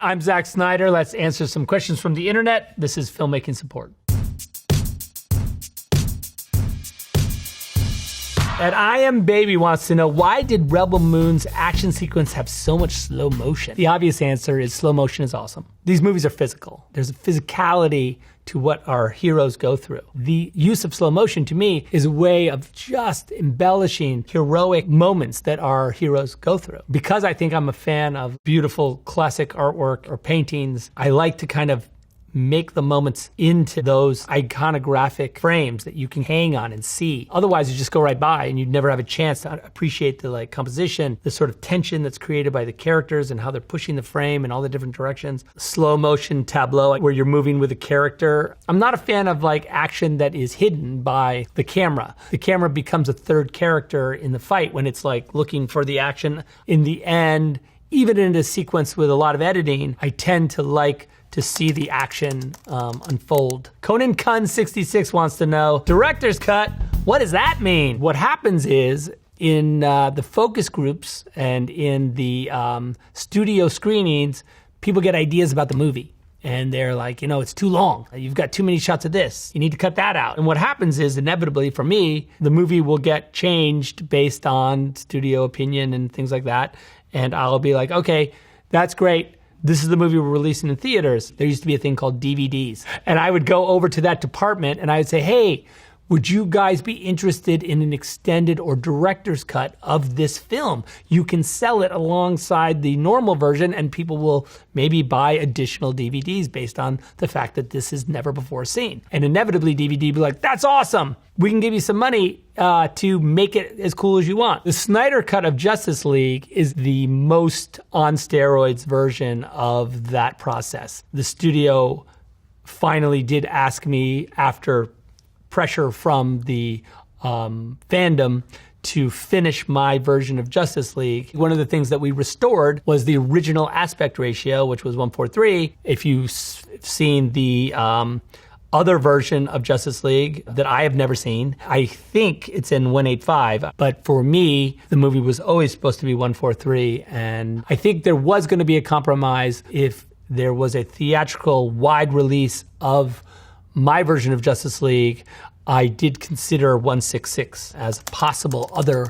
I'm Zack Snyder. Let's answer some questions from the internet. This is Filmmaking Support. And I Am Baby wants to know, why did Rebel Moon's action sequence have so much slow motion? The obvious answer is slow motion is awesome. These movies are physical. There's a physicality to what our heroes go through. The use of slow motion, to me, is a way of just embellishing heroic moments that our heroes go through. Because I think I'm a fan of beautiful classic artwork or paintings, I like to kind of make the moments into those iconographic frames that you can hang on and see. Otherwise, you just go right by and you'd never have a chance to appreciate the composition, the sort of tension that's created by the characters and how they're pushing the frame in all the different directions. Slow motion tableau where you're moving with a character. I'm not a fan of action that is hidden by the camera. The camera becomes a third character in the fight when it's looking for the action. In the end, even in a sequence with a lot of editing, I tend to like to see the action unfold. Conan Kun 66 wants to know, director's cut, what does that mean? What happens is, in the focus groups and in the studio screenings, people get ideas about the movie. And they're like, it's too long. You've got too many shots of this. You need to cut that out. And what happens is, inevitably, for me, the movie will get changed based on studio opinion and things like that. And I'll be like, okay, that's great. This is the movie we're releasing in theaters. There used to be a thing called DVDs. And I would go over to that department and I would say, hey, would you guys be interested in an extended or director's cut of this film? You can sell it alongside the normal version and people will maybe buy additional DVDs based on the fact that this is never before seen. And inevitably DVD be like, that's awesome. We can give you some money to make it as cool as you want. The Snyder cut of Justice League is the most on steroids version of that process. The studio finally did ask me, after pressure from the fandom, to finish my version of Justice League. One of the things that we restored was the original aspect ratio, which was 1:3. If you've seen the other version of Justice League that I have never seen, I think it's in 1:8.5. But for me, the movie was always supposed to be 1:4.3. And I think there was going to be a compromise if there was a theatrical wide release of my version of Justice League. I did consider 1:6.6 as a possible other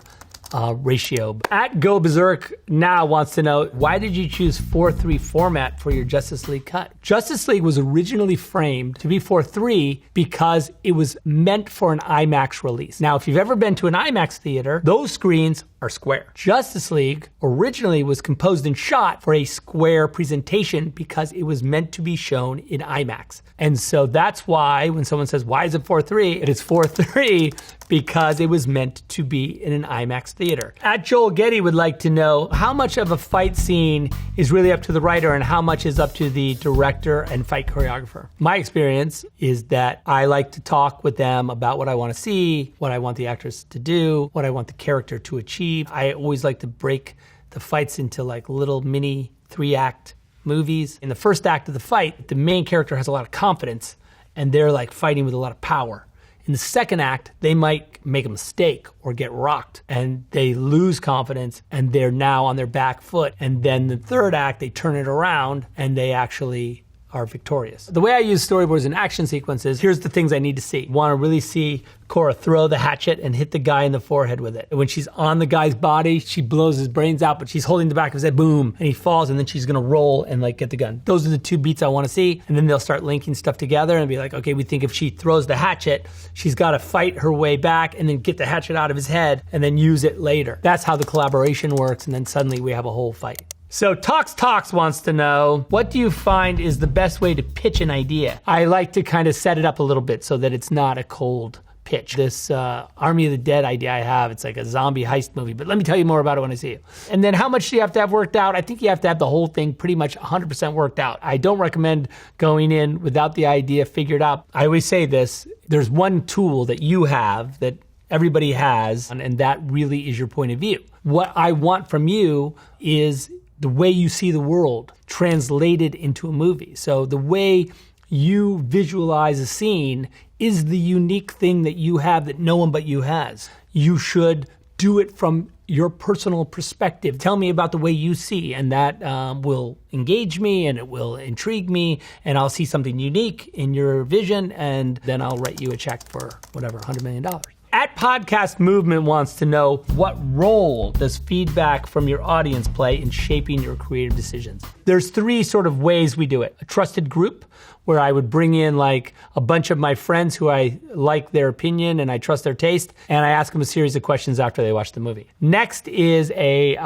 ratio. At Go Berserk Now wants to know, why did you choose 4:3 format for your Justice League cut? Justice League was originally framed to be 4:3 because it was meant for an IMAX release. Now, if you've ever been to an IMAX theater, those screens are square. Justice League originally was composed and shot for a square presentation because it was meant to be shown in IMAX. And so that's why when someone says, why is it 4:3? It is 4:3 because it was meant to be in an IMAX theater. At Joel Getty would like to know, how much of a fight scene is really up to the writer and how much is up to the director and fight choreographer? My experience is that I like to talk with them about what I want to see, what I want the actors to do, what I want the character to achieve. I always like to break the fights into little mini 3-act movies. In the first act of the fight, the main character has a lot of confidence and they're fighting with a lot of power. In the second act, they might make a mistake or get rocked and they lose confidence and they're now on their back foot. And then the third act, they turn it around and they actually are victorious. The way I use storyboards in action sequences, here's the things I need to see. Want to really see Cora throw the hatchet and hit the guy in the forehead with it. When she's on the guy's body, she blows his brains out, but she's holding the back of his head, boom, and he falls, and then she's gonna roll and get the gun. Those are the two beats I want to see, and then they'll start linking stuff together and be like, okay, we think if she throws the hatchet, she's got to fight her way back and then get the hatchet out of his head and then use it later. That's how the collaboration works, and then suddenly we have a whole fight. So Talks wants to know, what do you find is the best way to pitch an idea? I like to kind of set it up a little bit so that it's not a cold pitch. This Army of the Dead idea I have, it's like a zombie heist movie, but let me tell you more about it when I see you. And then how much do you have to have worked out? I think you have to have the whole thing pretty much 100% worked out. I don't recommend going in without the idea figured out. I always say this, there's one tool that you have that everybody has, and that really is your point of view. What I want from you is the way you see the world translated into a movie. So the way you visualize a scene is the unique thing that you have that no one but you has. You should do it from your personal perspective. Tell me about the way you see, and that will engage me and it will intrigue me, and I'll see something unique in your vision, and then I'll write you a check for whatever, $100 million. At Podcast Movement wants to know, what role does feedback from your audience play in shaping your creative decisions? There's three sort of ways we do it. A trusted group, where I would bring in like a bunch of my friends who I like their opinion and I trust their taste, and I ask them a series of questions after they watch the movie. Next is a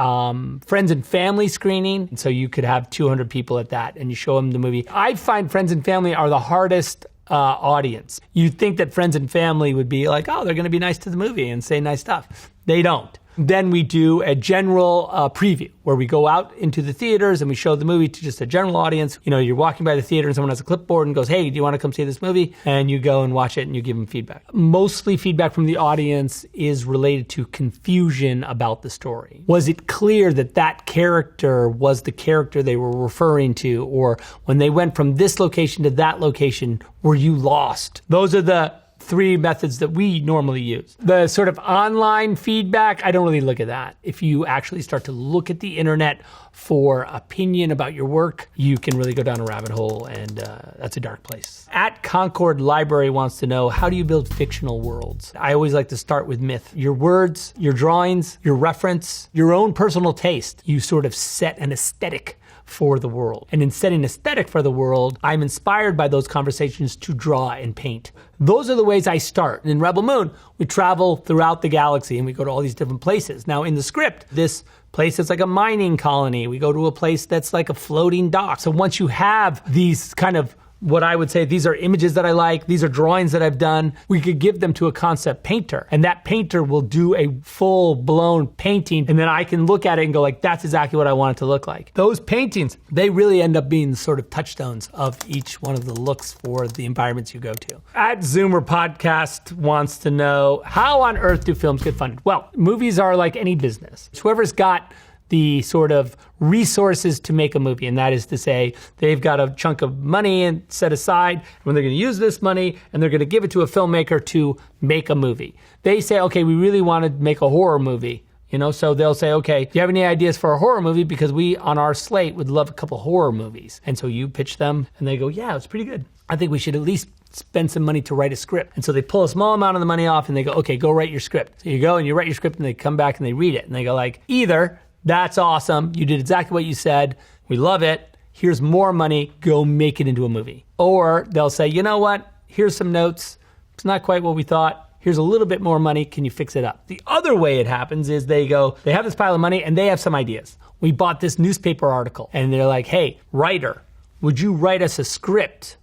friends and family screening. So you could have 200 people at that, and you show them the movie. I find friends and family are the hardest audience. You'd think that friends and family would be like, oh, they're going to be nice to the movie and say nice stuff. They don't. Then we do a general preview where we go out into the theaters and we show the movie to just a general audience. You know, you're walking by the theater and someone has a clipboard and goes, hey, do you want to come see this movie? And you go and watch it and you give them feedback. Mostly feedback from the audience is related to confusion about the story. Was it clear that that character was the character they were referring to? Or when they went from this location to that location, were you lost? Those are the three methods that we normally use. The sort of online feedback, I don't really look at that. If you actually start to look at the internet for opinion about your work, you can really go down a rabbit hole, and that's a dark place. At Concord Library wants to know, how do you build fictional worlds? I always like to start with myth. Your words, your drawings, your reference, your own personal taste. You sort of set an aesthetic for the world. And in setting aesthetic for the world, I'm inspired by those conversations to draw and paint. Those are the ways I start. In Rebel Moon, we travel throughout the galaxy and we go to all these different places. Now in the script, this place is like a mining colony. We go to a place that's like a floating dock. So once you have these kind of, what I would say, these are images that I like, these are drawings that I've done, we could give them to a concept painter, and that painter will do a full-blown painting, and then I can look at it and go like, that's exactly what I want it to look like. Those paintings, they really end up being sort of touchstones of each one of the looks for the environments you go to. At Zoomer Podcast wants to know, how on earth do films get funded? Well, movies are like any business. Whoever's got the sort of resources to make a movie, and that is to say, they've got a chunk of money and set aside when they're going to use this money, and they're going to give it to a filmmaker to make a movie. They say, okay, we really want to make a horror movie. You know, so they'll say, okay, do you have any ideas for a horror movie? Because we, on our slate, would love a couple horror movies. And so you pitch them, and they go, yeah, it's pretty good. I think we should at least spend some money to write a script. And so they pull a small amount of the money off, and they go, okay, go write your script. So you go and you write your script, and they come back and they read it. And they go like, either, that's awesome, you did exactly what you said, we love it, here's more money, go make it into a movie. Or they'll say, you know what, here's some notes, it's not quite what we thought, here's a little bit more money, can you fix it up? The other way it happens is they have this pile of money and they have some ideas. We bought this newspaper article, and they're like, hey, writer, would you write us a script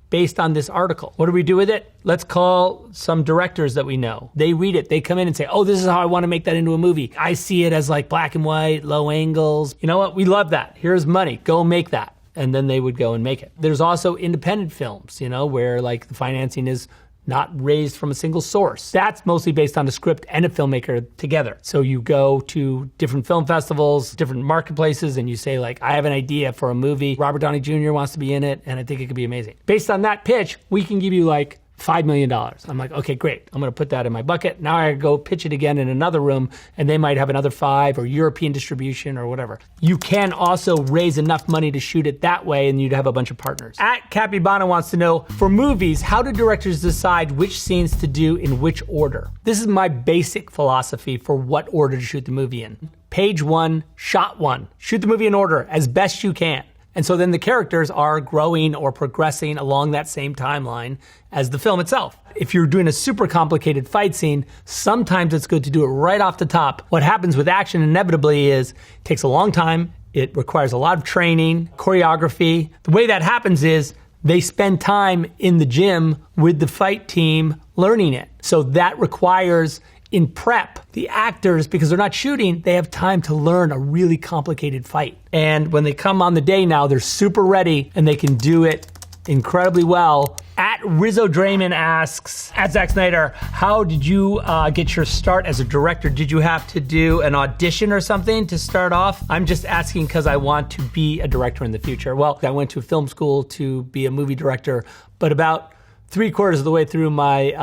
based on this article? What do we do with it? Let's call some directors that we know. They read it, they come in and say, oh, this is how I want to make that into a movie. I see it as like black and white, low angles. You know what, we love that. Here's money, go make that. And then they would go and make it. There's also independent films, you know, where like the financing is not raised from a single source. That's mostly based on a script and a filmmaker together. So you go to different film festivals, different marketplaces, and you say like, I have an idea for a movie. Robert Downey Jr. wants to be in it, and I think it could be amazing. Based on that pitch, we can give you like $5 million. I'm like, okay, great. I'm going to put that in my bucket. Now I go pitch it again in another room, and they might have another 5 or European distribution or whatever. You can also raise enough money to shoot it that way, and you'd have a bunch of partners. At Capibana wants to know, for movies, how do directors decide which scenes to do in which order? This is my basic philosophy for what order to shoot the movie in. Page 1, shot 1. Shoot the movie in order as best you can. And so then the characters are growing or progressing along that same timeline as the film itself. If you're doing a super complicated fight scene, sometimes it's good to do it right off the top. What happens with action inevitably is it takes a long time. It requires a lot of training, choreography. The way that happens is they spend time in the gym with the fight team learning it. So that requires, in prep, the actors, because they're not shooting, they have time to learn a really complicated fight. And when they come on the day now, they're super ready and they can do it incredibly well. At Rizzo Draymond asks, at Zack Snyder, how did you get your start as a director? Did you have to do an audition or something to start off? I'm just asking because I want to be a director in the future. Well, I went to film school to be a movie director, but about 3/4 of the way through my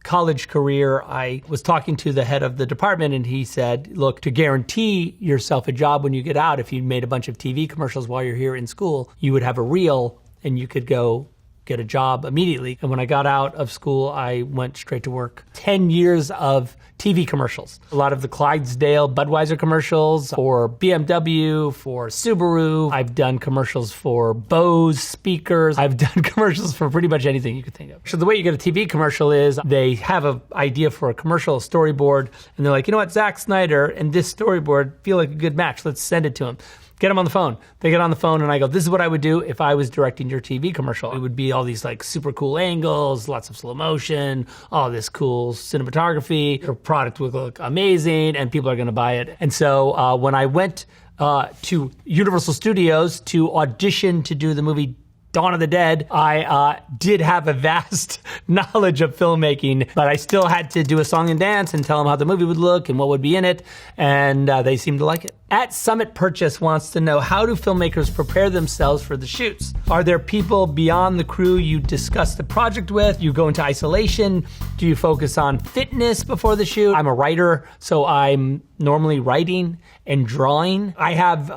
college career, I was talking to the head of the department and he said, look, to guarantee yourself a job when you get out, if you made a bunch of TV commercials while you're here in school, you would have a reel and you could go get a job immediately. And when I got out of school, I went straight to work. 10 years of TV commercials. A lot of the Clydesdale Budweiser commercials for BMW, for Subaru. I've done commercials for Bose speakers. I've done commercials for pretty much anything you could think of. So the way you get a TV commercial is they have an idea for a commercial, a storyboard, and they're like, you know what, Zack Snyder and this storyboard feel like a good match. Let's send it to him. Get them on the phone. They get on the phone and I go, this is what I would do if I was directing your TV commercial. It would be all these like super cool angles, lots of slow motion, all this cool cinematography. Your product would look amazing and people are gonna buy it. And so when I went to Universal Studios to audition to do the movie Dawn of the Dead, I did have a vast knowledge of filmmaking, but I still had to do a song and dance and tell them how the movie would look and what would be in it, and they seemed to like it. At Summit Purchase wants to know, how do filmmakers prepare themselves for the shoots? Are there people beyond the crew you discuss the project with? You go into isolation? Do you focus on fitness before the shoot? I'm a writer, so I'm normally writing and drawing. I have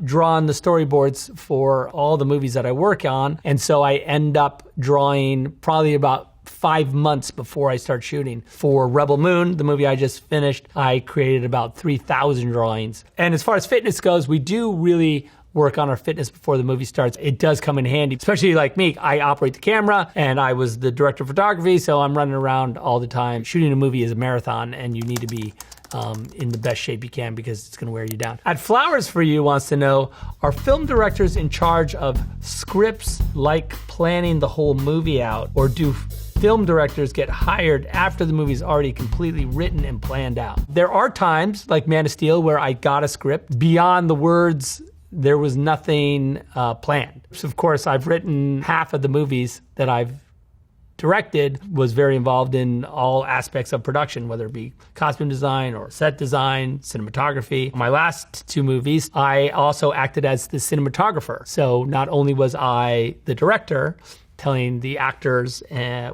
drawn the storyboards for all the movies that I work on, and so I end up drawing probably about 5 months before I start shooting. For Rebel Moon, the movie I just finished, I created about 3,000 drawings. And as far as fitness goes, we do really work on our fitness before the movie starts. It does come in handy, especially like me. I operate the camera and I was the director of photography, so I'm running around all the time. Shooting a movie is a marathon and you need to be in the best shape you can because it's gonna wear you down. At Flowers For You wants to know, are film directors in charge of scripts like planning the whole movie out, or do film directors get hired after the movie's already completely written and planned out? There are times, like Man of Steel, where I got a script. Beyond the words, there was nothing planned. So of course, I've written half of the movies that I've directed, was very involved in all aspects of production, whether it be costume design or set design, cinematography. My last 2 movies, I also acted as the cinematographer. So not only was I the director, telling the actors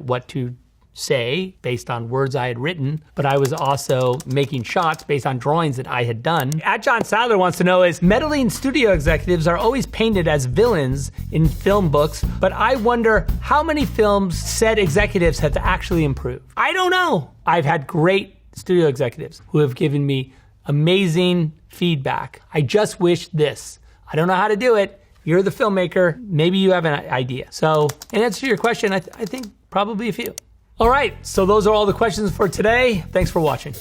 what to say based on words I had written, but I was also making shots based on drawings that I had done. At John Sadler wants to know, is meddling studio executives are always painted as villains in film books, but I wonder how many films said executives had to actually improve. I don't know. I've had great studio executives who have given me amazing feedback. I just wish this. I don't know how to do it. You're the filmmaker. Maybe you have an idea. So in answer to your question, I think probably a few. All right, so those are all the questions for today. Thanks for watching.